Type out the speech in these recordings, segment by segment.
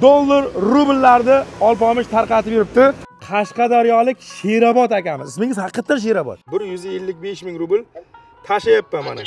dollar, rubllarni olpomish tarqatib yuribdi. Qashqadaryolik Sherobod akamiz. Ismingiz haqiqatan Sherobod. 155 ming rubl tashayapman mana.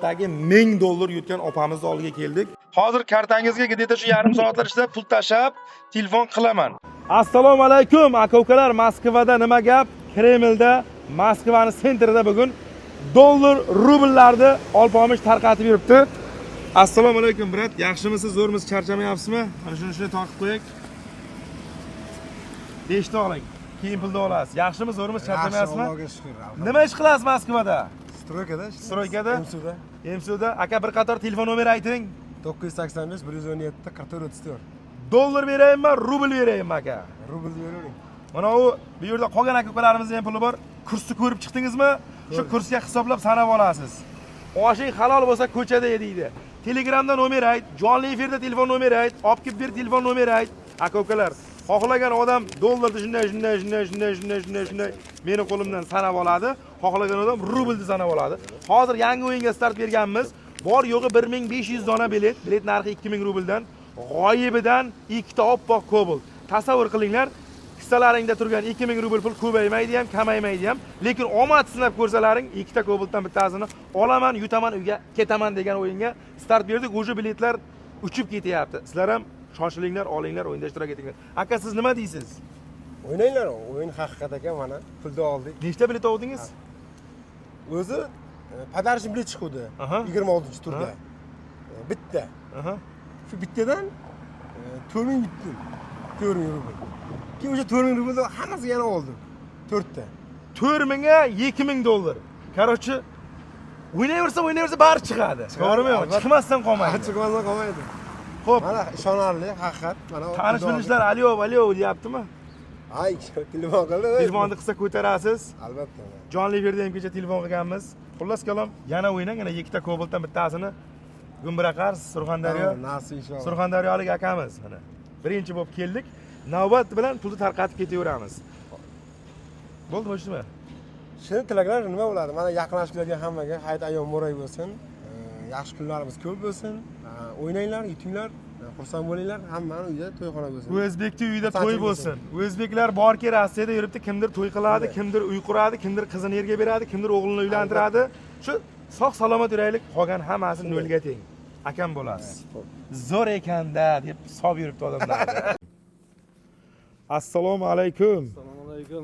Dagi 1000 dollar yutgan opamizni oldiga keldik. Hozir kartangizga где-то shu yarim soatlar ichida pul tashab, telefon qilaman. Assalomu alaykum aka-ukalar. Moskvada nima gap? Kremlda, Moskvaning sentrida bugun dollar, rubllarni olpomish tarqatib yuribdi. Assalomu alaykum brat. Yaxshimisiz, zo'rmisiz, charchamayapsizmi? Mana shuni taqib qo'ying. 5 ta oling. Keyin pulni olasiz. Yaxshimi, zo'rmisiz, charchamayapsizmi? Allohga shukr. Nima ish qilasiz Moskvada? Stroykada. Stroykada? Emsuda. Emsuda. Aka bir qator telefon nomer ayting. 985 117 44 34. Dollar beraymi, rubl beraymi aka? Rubl beravering. Mana bu yerda qolgan aka-ukalarimizning ham puli bor. Kursni ko'rib chiqdingizmi? Shu kursga hisoblab sanab olasiz. Oshing halol bo'lsa ko'chada deydi. Telegramda nomer ayt, jonli efirda telefon nomer ayt, olib kelib ber telefon nomer ayt. Aka-ukalar, xohlagan odam dollarni shunday meni qo'limdan sanab oladi. Xohlagan odam rublni sanab oladi. Hozir yangi o'yinga start berganmiz. Bor yo'g'i 1500 dona bilet. Bilet narxi 2000 rubldan. G'oyibidan 2 ta oppoq Cobalt. Tasavvur qilinglar, hissalaringda turgan 2000 rubl pul ko'paymaydi ham, kamaymaydi ham. Lekin omad sinab ko'rsalaring, 2 ta Cobaltdan bittasini olaman, yutaman, uyga ketaman degan o'yinga start berdik. O'sha biletlar uchib ketyapti. Sizlar ham shoshilinglar, olinglar, o'yinda ishtirok etinglar. Aka, siz nima deysiz? O'ynanglar, o'yin haqiqat ekan, mana pulni oldik. Nechta bilet oldingiz? O'zi padarishim bilet chiqdi 26-turda. Bitta. Shu bittadan 4000 yutdim. 4000 rubl. Keyin o'sha 4000 rublni hammasiga yana oldim. 4 ta. 4000 ga 2000 dollar. Короче, o'ynayversa bari chiqadi. To'g'rimi yo'q? Chiqmasdan qolmaydi. Chiqmasdan qolmaydi. Xo'p, mana ishonarli, haqiqat. Mana tanish bilishlar alyo deyaptimi? Ay, telefon qildi. Telefonni qilsa ko'tarasiz. Albatta. Jonli efirda ham kecha telefon qilganmiz. Xullas kalom, yana o'ynang, yana 2 ta Cobaltdan bittasini Gumburaqar, Surxondaryo. Nasib inshaalloh. Surxondaryolik akamiz mana. Birinchi bo'lib keldik. Navbat bilan pulni tarqatib ketaveramiz. Bo'ldimi, shumi? Shuni tilaklar nima bo'ladi? Mana yaqinlashib kelgan hammaga hayit ayyom muborak bo'lsin. Yaxshi kunlarimiz ko'p bo'lsin. O'ynanglar, yutinglar, xursand bo'linglar. Hammani uyda to'yxona bo'lsin. O'zbekning uyida to'y bo'lsin. O'zbeklar borki, Rossiyada yuribdi, kimdir to'y qiladi, kimdir uy quradi, kimdir qizini erga beradi, kimdir o'g'lini uylantiradi. Shu sog' salomat yuraylik, qolgan hammasi nolga teng. Akam bo'lasiz. Zo'r ekanda deb hisob yuribdi odamlar. Assalomu alaykum. Assalomu alaykum.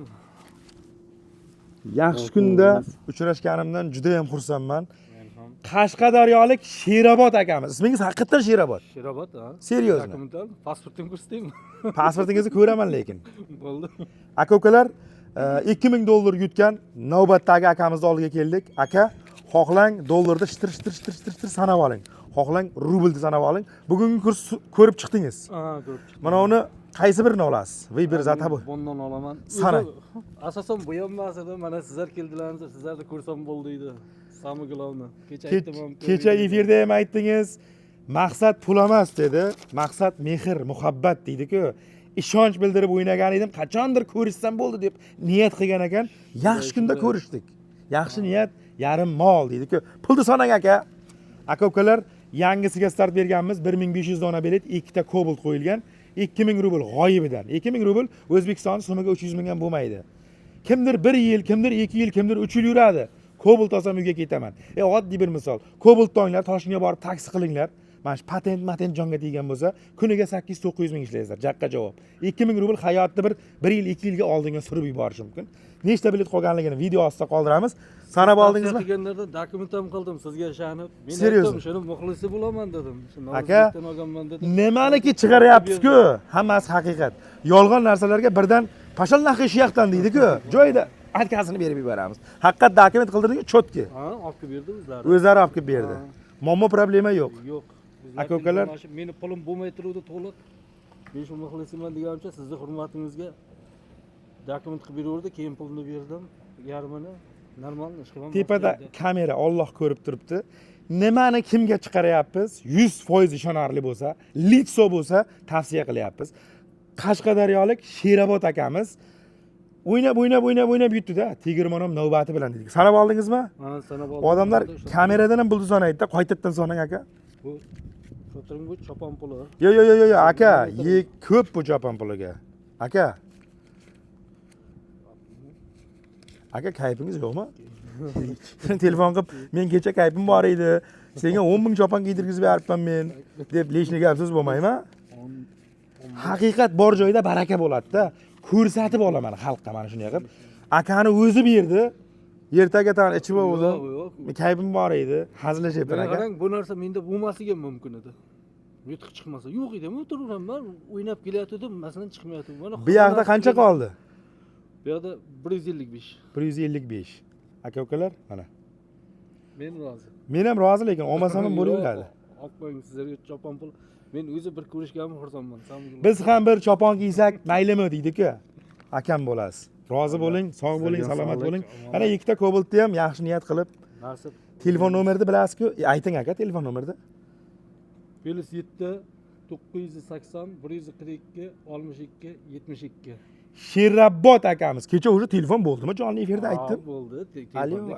Yaxshi kunda uchrashganimdan juda ham xursandman. Qashqadaryolik Sherobod akamiz. Ismingiz haqiqatan Sherobod? Sherobod, ha? Seriyozmi? Dokumental, pasportim ko'rsataymi? Pasportingizni ko'raman lekin. Bo'ldi. Aka-ukalar, 2000 dollar yutgan navbatdagi akamizni oldiga keldik. Aka, xohlang dollarni shtir sanab oling. Xohlang rublni sanab oling. Bugungi kurs ko'rib chiqdingiz. Ha, ko'rib chiqdim. Mana uni qaysi birini olasiz? Bir zatabu. Bundan olaman. Sanang. Asosan bu ham masala, mana sizlar keldilaringiz, sizlarni ko'rsam bo'ldi edi. Sami glovni. Kecha efirda ham aytdingiz. Maqsad pul emas dedi. Maqsad mehr, muhabbat deydi-ku. Ishonch bildirib o'ynagan edim. Qachondir ko'rishsam bo'ldi deb niyat qilgan ekan. Yaxshi kunda ko'rishdik. Yaxshi niyat yarim mol deydi-ku. Pulni sanang aka. Aka-ukalar, yangisiga start berganmiz. 1500 dona bilet, 2 ta Cobalt qo'yilgan. 2000 rubl g'oyibidan. 2000 rubl O'zbekiston so'miga 300 ming ham bo'lmaydi. Kimdir 1 yil, kimdir 2 yil, kimdir 3 yil yuradi. Cobalt olsam uyga ketaman. Oddiy bir misol. Cobalt olinglar, Toshkentga borib taksi qilinglar. Mana shu patent jonga teggan bo'lsa, kuniga 800-900 ming ishlaysizlar. Jaqqa javob. 2000 rubl hayotda 1 yil, 2 yilga oldinga surib yuborish mumkin. Nechta bilet qolganligini video ostida qoldiramiz. Sanab oldingizmi? Kelganlarda dokumentam qildim sizga ishonib. Men Seriozmi? aytdim, shuni muxlisi bo'laman dedim. Aka, nimaniki chiqaryapsiz-ku? Hammasi haqiqat. Yolg'on narsalarga birdan pashal naxi shiyaqdan deydi-ku. Joyida atkasini berib yuboramiz. Haqiqat dokument qildirdingiz, chotki. Ha, olib kelib berdi o'zlari. O'zlari olib kelib berdi. Muammo problema yo'q. Yo'q. Aka-ukalar, meni pulim bo'lmay turuvdi to'liq. Men shu muxlisimman degancha sizni hurmatingizga dokument qilib beraverdi, keyin pulni berdim. Yarmini normal ish qilaman. tepada kamera Alloh ko'rib turibdi. Nimani kimga chiqaryapmiz? 100% ishonarli bo'lsa, litso bo'lsa tavsiya qilyapmiz. Qashqadaryolik Sherobod akamiz o'ynab yutdi-da. Tegirmon ham navbati bilan dedik. Sanab oldingizmi? Ha, sanab oldim. Odamlar kameradan ham buldi sanaydi-da, qaytadan sanang aka. Bu O'tiring bu chopon puli. Yo, aka, ko'p bu chopon puliga. Aka. Aka kayfingiz yo'qmi? Telefon qilib, men kecha kayfim bor edi. Senga 10 ming chopon kiydirgizib beribman men deb leshni gap so'z bo'lmaymi? Haqiqat bor joyda baraka bo'ladi-da. Ko'rsatib olaman xalqqa mana shunday qilib. Akani o'zi berdi. Ertaga tan ichib o'zi. Kayfim bor edi. Hazillashyapman aka. Qarang, bu narsa menda bo'lmasligi mumkin edi. Yutuq chiqmasa, yo'q edi, o'tiraman, o'ynab kelayotgandim, masalan chiqmayapti. Mana Bu yoqda qancha qoldi? Bu yoqda 155. 155. Aka ukalar, mana. Men rozi. Men ham rozi, lekin olmasam ham bo'laveradi. Olmang, sizlarga chopon pul. Men o'zi bir ko'rishganimga xursandman. Biz ham bir chopon kiysak maylimi deydi-ku. Akam bo'lasiz. Rozi bo'ling, sog' bo'ling, salomat bo'ling. Mana ikkita Cobaltni ham yaxshi niyat qilib. Nasib. Telefon nomerini bilasiz-ku? Ayting aka, telefon nomerini. +7 980 142 62 72. Sherrabbot akamiz. Kecha o'sha telefon bo'ldimi? Jonli efirda aytdim. Bo'ldi.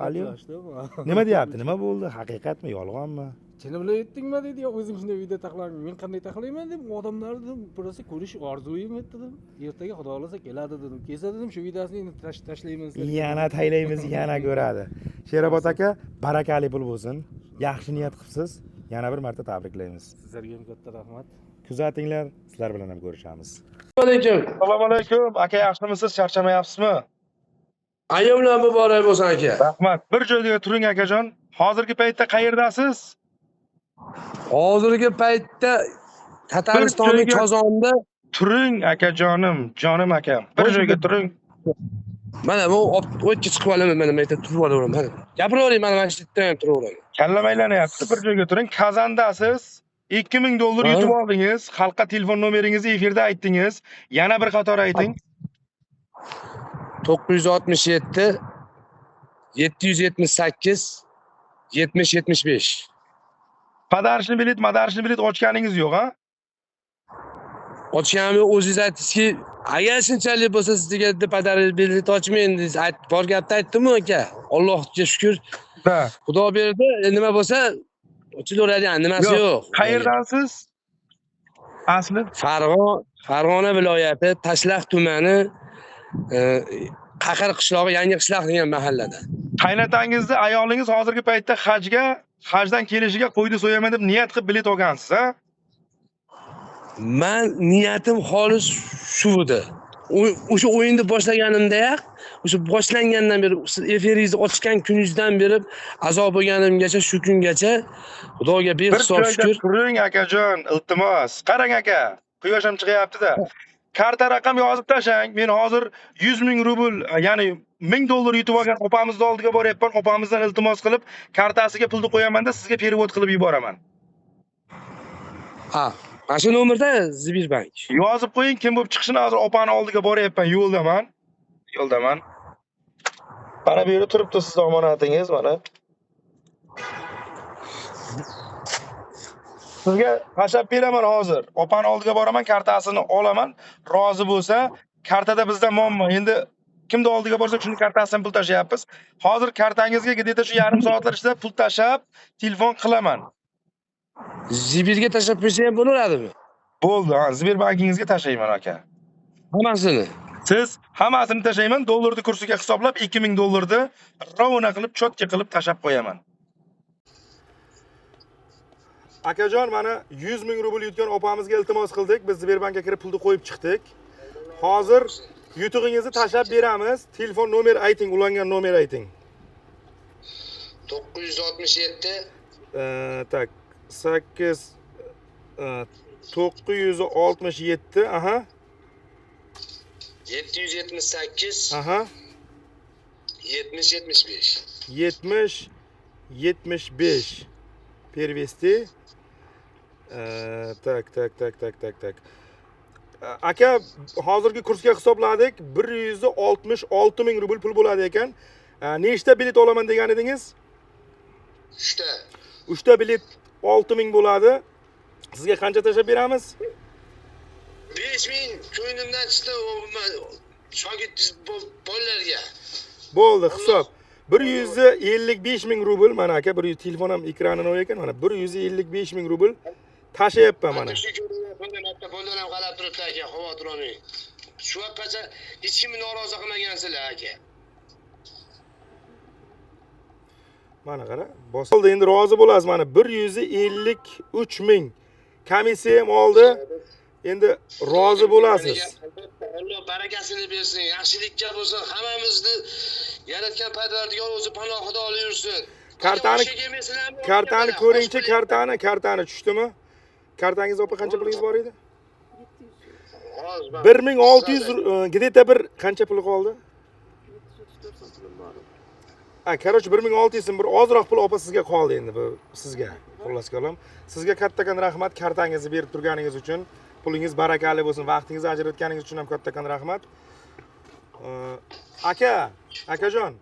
Alo. Nima deyapti? Nima bo'ldi? Haqiqatmi, yolg'onmi? Seni bilan aytdingmi dedi, yo o'zing shunday video taqlang. Men qanday taqlayman deb odamlarni birasi ko'rish orzuyim edi dedim. Ertaga xudo xolasa keladi dedim. Kelsa dedim, shu videosini endi tashlaymiz. Yana taylaymiz, yana ko'radi. Sherobod aka, barakali pul bo'lsin. Yaxshi niyat qilibsiz. Yana bir marta tabriklaymiz. Sizlarga ham katta rahmat. Kuzatinglar, sizlar bilan ham ko'rishamiz. Alaykum. Assalomu alaykum. Aka yaxshimisiz? Charchamayapsizmi? Ayyomlar muborak bo'lsin aka. Rahmat. Bir joyga turing akajon. Hozirgi paytda qayerdasiz? Hozirgi paytda Tataristonning Qozonda Turing akajonim, jonim akam. Bir joyga turing. mana bu o'tga chiqib olaman, mana bu yerda turib olaman. Gapiravering, mana shu yerda ham turaveraman. Kallam aylanyapti. Bir joyga turing. Kazandasiz. $2000 yutib oldingiz. Xalqqa telefon nomeringizni efirda aytdingiz. Yana bir qator ayting. 967 778 70 75. Madarishni bilet ochganingiz yo'q, ha? Ochganimni o'zingiz aytdingizki, agar shunchalik bo'lsa sizga deb bilet ochmayman dedingiz. Bor gapni aytdim-ku aka. Allohga shukr. Ha. Xudo berdi. Nima bo'lsa ochilaveradi, nimasi yo'q. Qayerdansiz? Asli Farg'ona viloyati Tashlax tumani Qaqir qishlog'i, Yangi qishloq degan mahallada. qaynatangizni ayolingiz hozirgi paytda hajdan kelishiga qo'ydi so'yaman deb niyat qilib bilet olgansiz, ha? Men niyatim xolis shu edi. O'sha o'yinni boshlaganimda, o'sha boshlangandan beri, eferingizni ochgan kuningizdan beri azob bo'lganimgacha shu kungacha Xudoga behisob shukr. Turing akajon, iltimos. Qarang aka, quyosh ham chiqyapti-da. Karta raqam yozib tashlang. Men hozir 100 ming rubl, ya'ni $1000 yutib olgan opamizni oldiga boryapman. Opamizdan iltimos qilib, kartasiga pulni qo'yaman-da, sizga perevod qilib yuboraman. Ha, mana shu nomerda Sberbank. Yozib qo'ying, kim bo'lib chiqishini hozir opani oldiga boryapman, yo'ldaman. Mana bu yerda turibdi sizning omonatingiz, mana. Sizga tashlab beraman hozir. Opani oldiga boraman, kartasini olaman. Rozi bo'lsa, kartada bizda muammo. Endi kimni oldiga borsak, shuni kartasidan pul tashlayapmiz. Hozir kartangizga gideta shu yarim soatlar ichida pul tashab, telefon qilaman. Sberga tashlab qo'ysa ham bo'laveradimi? Bo'ldi, ha, Sberbankingizga tashlayman aka. Hammasini. Siz hammasini tashlayman, dollarni kursiga hisoblab $2000 ravona qilib, chotka qilib tashab qo'yaman. Akajon, mana 100 ming rubl yutgan opamizga iltimos qildik. Biz Sberbankga kirib pulni qo'yib chiqdik. Hozir yutug'ingizni tashab beramiz. Telefon nomeri ayting, ulangan nomer ayting. 967 tak 8 967 aha 778 aha 70 75. 70 75 pervesti. Tak. Aka, hozirgi kursga hisobladik. 166 ming rubl pul bo'ladi ekan. Nechta bilet olaman degan edingiz? 3 ta bilet 6 ming bo'ladi. Sizga qancha tashab beramiz? 5 ming ko'nglimdan chiqdi shogird bolalarga. Bo'ldi, hisob. 155 ming rubl, mana aka, bir telefon ham ekranini o'y ekan, mana 155 ming rubl tashlayapman mana. Shu kundan hatto bundan ham qarab turibdi aka, xavotir olmang. Shu vaqtgacha hech kimni norozi qilmagansizlar aka. Mana qara. Bosildi, endi rozi bo'lasiz mana 153 ming. Komissiya ham oldi. Endi rozi bo'lasiz. Alloh barakasini bersin, yaxshilikka bo'lsin, hammamizni yaratgan Parvardigor o'zi panohida olib yursin. Kartani ko'ringchi, kartani tushdimi? Kartangiz opa qancha pulingiz bor edi? 1600 где-то bir qancha puli qoldi? Короче 1600 so'm bir ozroq pul opa sizga qoldi endi bu sizga. Xullas kalom. Sizga kattakon rahmat kartangizni berib turganingiz uchun. Pulingiz barakali bo'lsin, vaqtingizni ajratganingiz uchun ham kattakon rahmat. Akajon.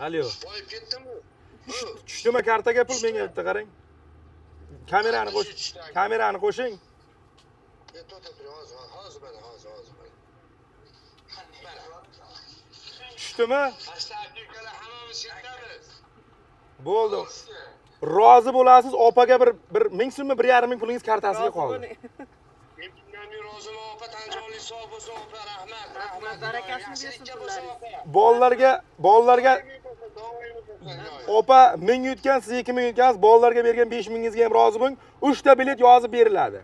Alo. Boyib ketdimi? Tushdimi kartaga pul menga bitta qarang. Kamerani qo'shing. Tushdimi? Bo'ldi. Rozi bo'lasiz, opaga bir 1000 so'mmi, 1,5 ming pulingiz kartasiga qoldi. Men roziman opa, tanjonli sog' bo'lsin opa, rahmat. Barakasini bersin pullaringiz. Bolalarga opa 1000 yutgan, siz 2000 yutgansiz, bolalarga bergan 5000 mingizga ham rozi bo'ling. 3 ta bilet yozib beriladi.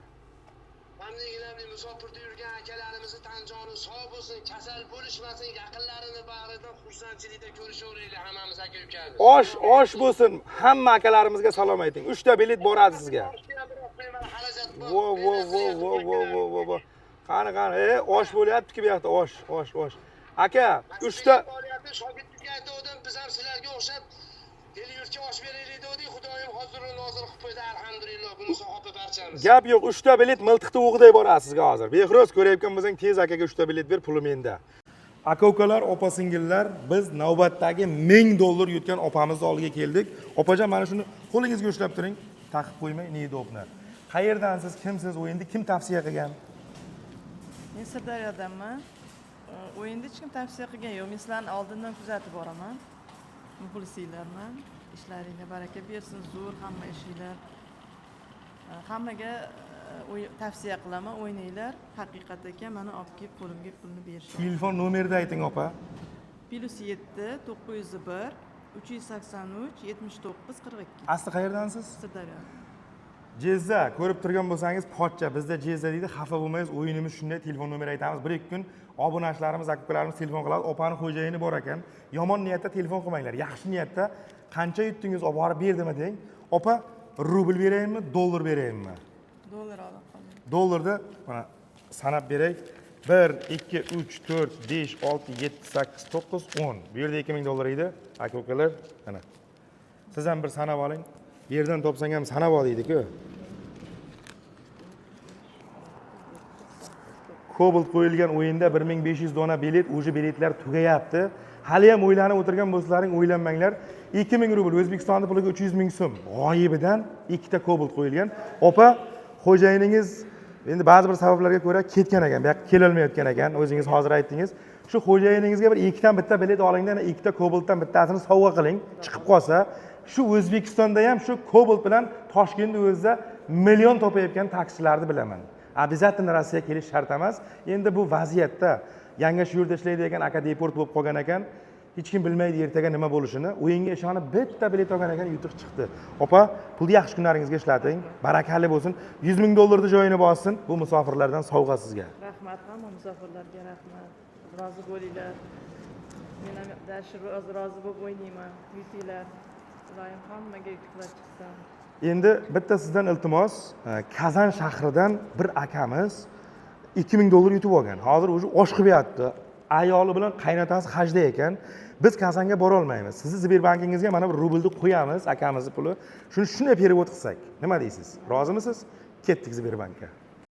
Hammalarning musofirda yurgan akalarimizni tanjoni sog' bo'lsin, kasal bo'lishmasin, yaqinlarini bag'rida xursandchilikda ko'rishaveraylik hammamiz aka ukalar. Osh bo'lsin. Hamma akalarimizga salom ayting. 3 ta bilet boradi sizga. Vo. Qani, osh bo'lyapti-ku bu yoqda, osh. Aka, 3 ta shogirdlikka aytdim, biz ham sizlarga o'xshab yurtga osh beraylik dedik, Xudoyim hozir nozir qilib qo'ydi, alhamdulillah, buni sahoba barchamiz. Gap yo'q, 3 ta bilet miltiqda o'g'day borasiz sizga hozir. Behroz ko'rayotgan bo'lsang, tez akaga 3 ta bilet ber, puli menda. Aka-ukalar, opa-singillar, biz navbatdagi $1000 yutgan opamizni oldiga keldik. Opajon, mana shuni qo'lingizga ushlab turing. Taqib qo'ymang, ne'dobni. Qayerdansiz, kimsiz, o'yinda kim tavsiya qilgan? Men Sirdaryodanman. O'yinda hech kim tavsiya qilgan yo'q. Men sizlarni oldindan kuzatib boraman. Muxlislarman. Ishlaringga baraka bersin, zo'r hamma ishinglar. Hammaga tavsiya qilaman, o'ynanglar. Haqiqat ekan, mana olib kelib qo'limga pulni berishdi. Telefon nomerni ayting, opa. +7 901 383 79 42. Asli qayerdansiz? Sirdaryo. Jezza, ko'rib turgan bo'lsangiz, pochcha. Bizda Jezza deydi, xafa bo'lmaysiz. O'yinimiz shunday, telefon nomeri aytamiz. 1-2 kun obunachilarimiz, aka-ukalarimiz telefon qiladi. Opani xo'jayini bor ekan. Yomon niyatda telefon qilmanglar. Yaxshi niyatda qancha yutdingiz, olib borib berdimi deng. Opa, rubl beraymi, dollar beraymi? Dollar olib qoling. Dollarni mana sanab beray. 1 2 3 4 5 6 7 8 9 10. Bu yerda $2000 edi. Aka-ukalar, mana. Siz ham bir sanab oling. Bu yerdan topsang ham sanab ol deydi-ku. Cobalt qo'yilgan o'yinda 1500 dona bilet, o'sha biletlar tugayapti. Hali ham o'ylanib o'tirgan bo'lsalaring, o'ylanmanglar. 2000 rubl O'zbekistonning puliga 300 ming so'm g'oyibidan 2 ta Cobalt qo'yilgan. Opa, xo'jayiningiz endi ba'zi bir sabablarga ko'ra ketgan ekan, bu yoqqa kela olmayotgan ekan. O'zingiz hozir aytdingiz. Shu xo'jayiningizga bir 2 dan bitta bilet olingdan, 2 ta Cobaltdan bittasini sovg'a qiling. Chiqib qolsa, shu O'zbekistonda ham shu Cobalt bilan Toshkentda o'zida million topayotgan taksichilarni bilaman. Обязательно Rossiyaga kelish shart emas. Endi bu vaziyatda yangi yurtda ishlaydi ekan, aka deport bo'lib qolgan ekan. Hech kim bilmaydi ertaga nima bo'lishini. O'yinga ishonib bitta bilet olgan ekan, yutuq chiqdi. Opa, pulni yaxshi kunlaringizga ishlating. Barakali bo'lsin. $100,000 joyini bossin. Bu musofirlardan sovg'a sizga. Rahmat, hamma musofirlarga rahmat. Rozi bo'linglar. Men ham dashir rozi bo'lib o'ynayman. Yutinglar. Iloyim hammaga yutuqlar chiqsin. Endi bitta sizdan iltimos, Kazan shahridan bir akamiz $2000 yutib olgan. Hozir o'sha osh qilyapti. Ayoli bilan qaynotasi hajda ekan. Biz Kazanga bora olmaymiz. Sizni Sberbankingizga mana bir rublni qo'yamiz, akamizning puli. Shuni shunday perevod qilsak. Nima deysiz? Rozimisiz? Ketdik Sberbankka.